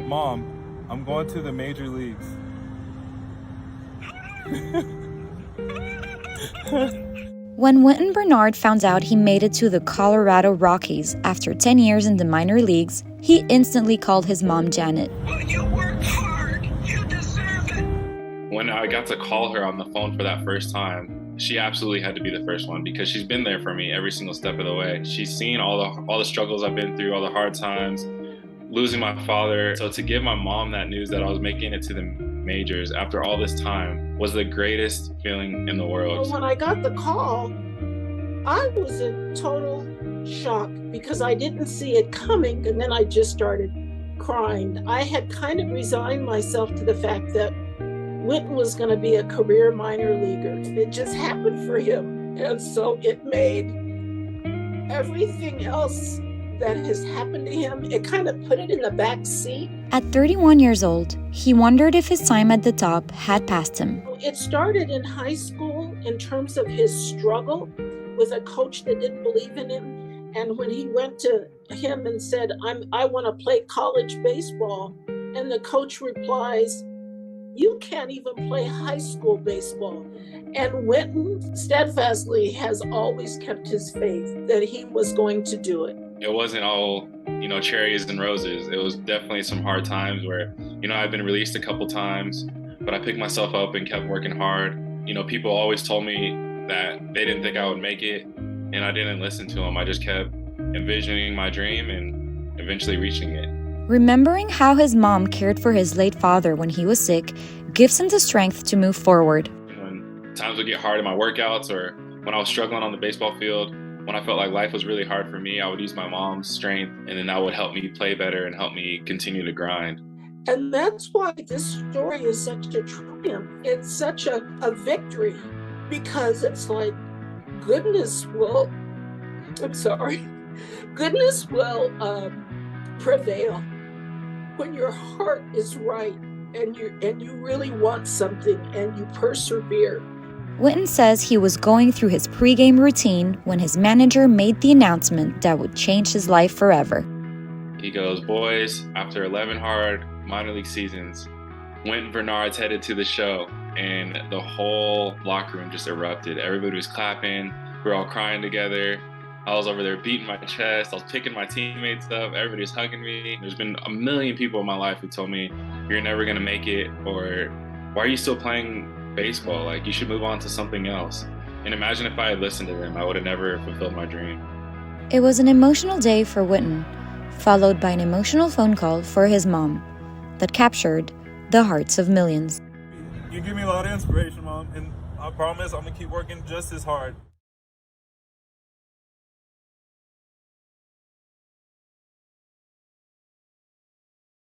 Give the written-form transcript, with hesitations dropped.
Mom, I'm going to the major leagues. When Wynton Bernard found out he made it to the Colorado Rockies after 10 years in the minor leagues, he instantly called his mom, Janet. Well, you worked hard. You deserve it. When I got to call her on the phone for that first time, she absolutely had to be the first one because she's been there for me every single step of the way. She's seen all the struggles I've been through, all the hard times, losing my father. So to give my mom that news that I was making it to the majors after all this time was the greatest feeling in the world. When I got the call, I was in total shock because I didn't see it coming, and then I just started crying. I had kind of resigned myself to the fact that Wynton was going to be a career minor leaguer. It just happened for him, and so it made everything else that has happened to him, it kind of put it in the back seat. At 31 years old, he wondered if his time at the top had passed him. It started in high school in terms of his struggle with a coach that didn't believe in him. And when he went to him and said, I want to play college baseball, and the coach replies, you can't even play high school baseball. And Wynton steadfastly has always kept his faith that he was going to do it. It wasn't all, cherries and roses. It was definitely some hard times where, I've been released a couple times, but I picked myself up and kept working hard. People always told me that they didn't think I would make it, and I didn't listen to them. I just kept envisioning my dream and eventually reaching it. Remembering how his mom cared for his late father when he was sick gives him the strength to move forward. When times would get hard in my workouts or when I was struggling on the baseball field, when I felt like life was really hard for me, I would use my mom's strength, and then that would help me play better and help me continue to grind. And that's why this story is such a triumph. It's such a victory, because it's like goodness will prevail when your heart is right and you really want something and you persevere. Wynton says he was going through his pregame routine when his manager made the announcement that would change his life forever. He goes, boys, after 11 hard minor league seasons, Wynton Bernard's headed to the show, and the whole locker room just erupted. Everybody was clapping. We were all crying together. I was over there beating my chest. I was picking my teammates up. Everybody was hugging me. There's been a million people in my life who told me, you're never going to make it, or why are you still playing baseball? Like, you should move on to something else. And imagine if I had listened to them, I would have never fulfilled my dream. It was an emotional day for Wynton, followed by an emotional phone call for his mom that captured the hearts of millions. You give me a lot of inspiration, Mom, and I promise I'm going to keep working just as hard.